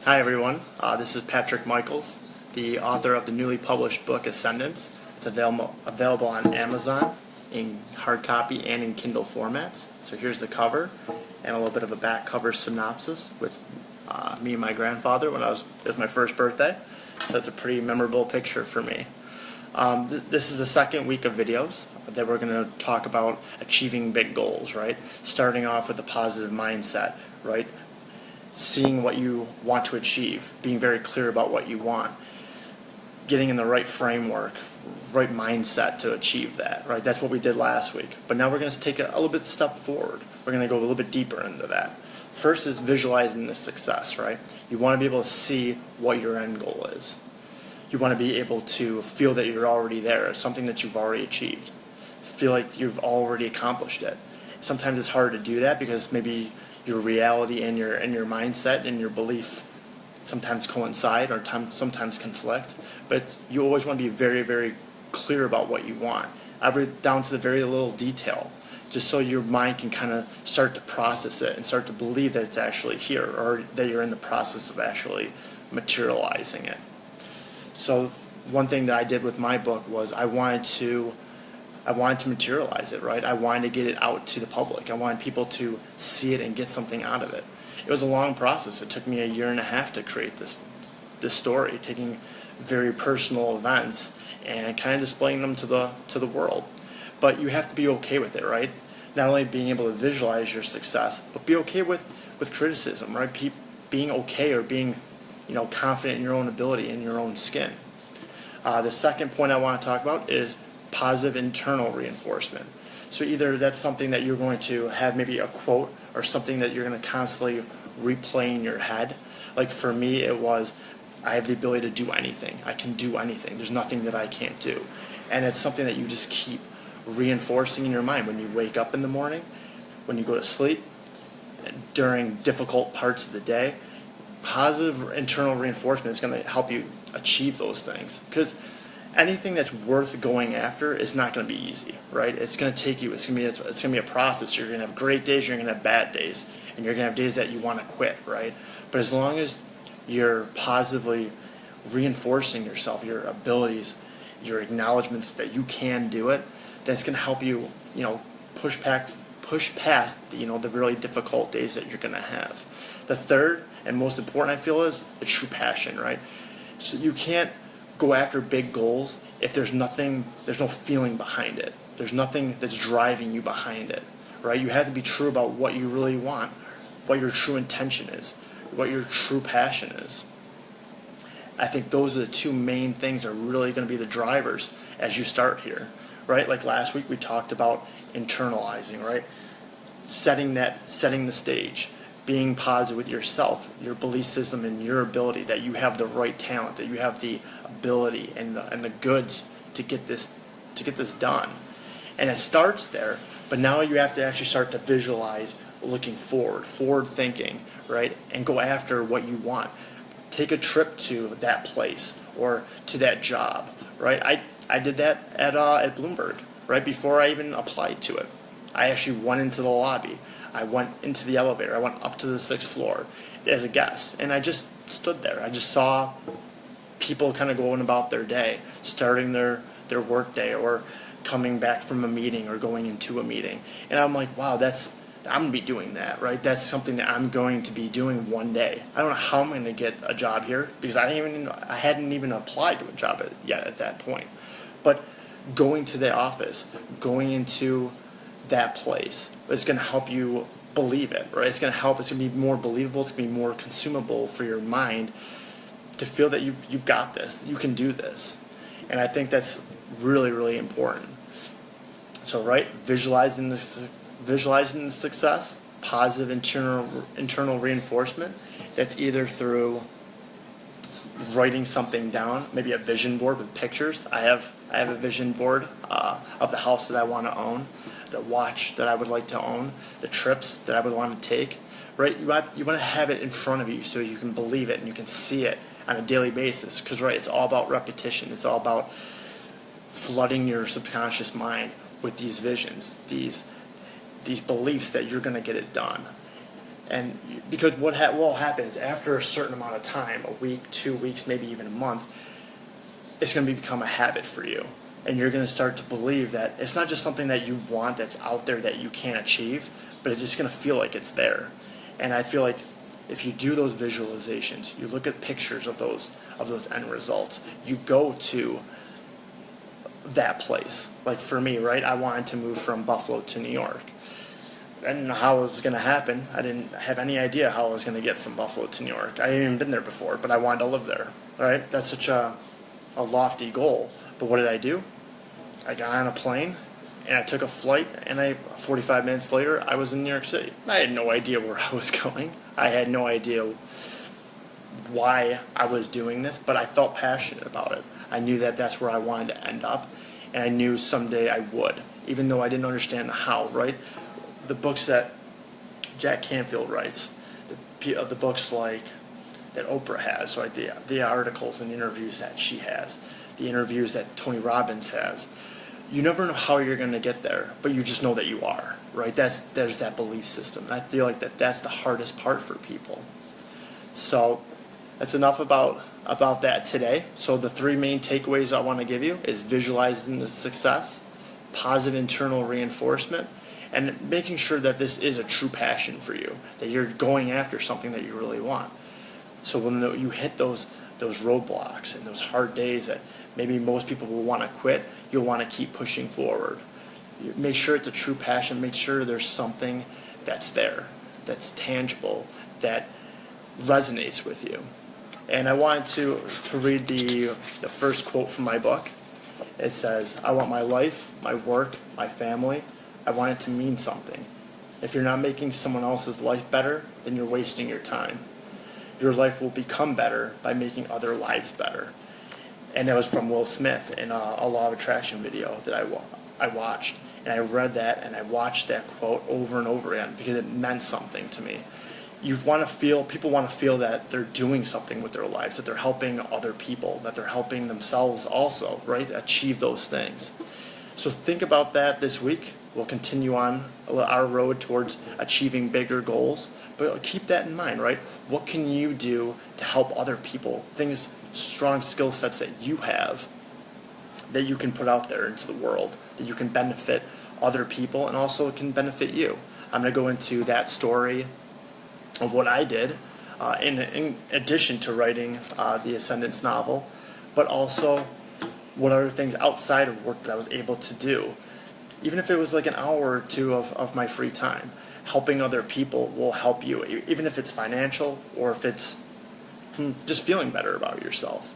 Hi everyone, this is Patrick Michaels, the author of the newly published book Ascendance. It's available on Amazon in hard copy and in Kindle formats. So here's the cover and a little bit of a back cover synopsis with me and my grandfather when it was my first birthday. So it's a pretty memorable picture for me. This is the second week of videos that we're going to talk about achieving big goals, right? Starting off with a positive mindset, right? Seeing what you want to achieve, being very clear about what you want, getting in the right framework, right mindset to achieve that, right? That's what we did last week. But now we're going to take it a little bit step forward. We're going to go a little bit deeper into that. First is visualizing the success, right? You want to be able to see what your end goal is. You want to be able to feel that you're already there, something that you've already achieved. Feel like you've already accomplished it. Sometimes it's hard to do that because maybe your reality and your mindset and your belief sometimes coincide or sometimes conflict. But you always want to be very, very clear about what you want, down to the very little detail, just so your mind can kind of start to process it and start to believe that it's actually here or that you're in the process of actually materializing it. So one thing that I did with my book was I wanted to materialize it, right? I wanted to get it out to the public. I wanted people to see it and get something out of it. It was a long process. It took me a year and a half to create this story, taking very personal events and kind of displaying them to the world. But you have to be okay with it, right? Not only being able to visualize your success, but be okay with criticism, right? Being okay or being confident in your own ability, in your own skin. The second point I want to talk about is positive internal reinforcement. So either that's something that you're going to have, maybe a quote or something that you're going to constantly replay in your head. Like for me, it was, I have the ability to do anything. I can do anything. There's nothing that I can't do. And it's something that you just keep reinforcing in your mind when you wake up in the morning, when you go to sleep, during difficult parts of the day. Positive internal reinforcement is going to help you achieve those things, because anything that's worth going after is not going to be easy, right? It's going to take you. It's going to be a process. You're going to have great days. You're going to have bad days, and you're going to have days that you want to quit, right? But as long as you're positively reinforcing yourself, your abilities, your acknowledgments that you can do it, then it's going to help you, push past the really difficult days that you're going to have. The third and most important, I feel, is the true passion, right? So you can't go after big goals if there's no feeling behind it. There's nothing that's driving you behind it, right? You have to be true about what you really want, what your true intention is, what your true passion is. I think those are the two main things that are really going to be the drivers as you start here, right? Like last week we talked about internalizing, right? Setting the stage, being positive with yourself, your belief system, and your ability that you have the right talent, that you have the ability and the goods to get this done. And it starts there, but now you have to actually start to visualize looking forward thinking, right? And go after what you want. Take a trip to that place or to that job, right? I did that at Bloomberg, right before I even applied to it. I actually went into the lobby. I went into the elevator. I went up to the 6th floor as a guest, and I just stood there. I just saw people kind of going about their day, starting their work day or coming back from a meeting or going into a meeting. And I'm like, wow, I'm going to be doing that, right? That's something that I'm going to be doing one day. I don't know how I'm going to get a job here because I hadn't even applied to a job yet at that point. But going to the office, going into that place, it's going to help you believe it, right? It's going to be more believable, it's going to be more consumable for your mind to feel that you've got this, you can do this. And I think that's really, really important. So, right, visualizing the success, positive internal reinforcement. That's either through writing something down, maybe a vision board with pictures. I have a vision board of the house that I want to own, the watch that I would like to own, the trips that I would want to take, right? You want to have it in front of you so you can believe it and you can see it on a daily basis, because, right, it's all about repetition. It's all about flooding your subconscious mind with these visions, these beliefs that you're going to get it done. And because what will happen is after a certain amount of time, a week, 2 weeks, maybe even a month, it's going to become a habit for you. And you're going to start to believe that it's not just something that you want that's out there that you can't achieve, but it's just going to feel like it's there. And I feel like if you do those visualizations, you look at pictures of those end results, you go to that place. Like for me, right? I wanted to move from Buffalo to New York. I didn't know how it was going to happen. I didn't have any idea how I was going to get from Buffalo to New York. I hadn't even been there before, but I wanted to live there, right? That's such a lofty goal. But what did I do? I got on a plane, and I took a flight, and 45 minutes later, I was in New York City. I had no idea where I was going. I had no idea why I was doing this, but I felt passionate about it. I knew that that's where I wanted to end up, and I knew someday I would, even though I didn't understand the how, right? The books that Jack Canfield writes, the books like that Oprah has, right? The articles and interviews that she has, the interviews that Tony Robbins has. You never know how you're going to get there, but you just know that you are, right? There's that belief system. And I feel like that's the hardest part for people. So that's enough about that today. So the 3 main takeaways I want to give you is visualizing the success, positive internal reinforcement, and making sure that this is a true passion for you, that you're going after something that you really want. So when you hit those roadblocks and those hard days that maybe most people will want to quit, you'll want to keep pushing forward. Make sure it's a true passion. Make sure there's something that's there, that's tangible, that resonates with you. And I wanted to read the first quote from my book. It says, "I want my life, my work, my family, I want it to mean something. If you're not making someone else's life better, then you're wasting your time. Your life will become better by making other lives better." And that was from Will Smith in a Law of Attraction video that I watched. And I read that and I watched that quote over and over again because it meant something to me. People want to feel that they're doing something with their lives, that they're helping other people, that they're helping themselves also, right? Achieve those things. So think about that this week. We'll continue on our road towards achieving bigger goals. But keep that in mind, right? What can you do to help other people? Things, strong skill sets that you have that you can put out there into the world, that you can benefit other people and also it can benefit you. I'm going to go into that story of what I did in addition to writing the Ascendance novel, but also what other things outside of work that I was able to do. Even if it was like an hour or two of my free time. Helping other people will help you, even if it's financial or if it's just feeling better about yourself.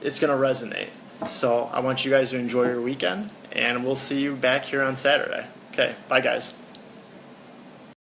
It's going to resonate. So I want you guys to enjoy your weekend, and we'll see you back here on Saturday. Okay, bye guys.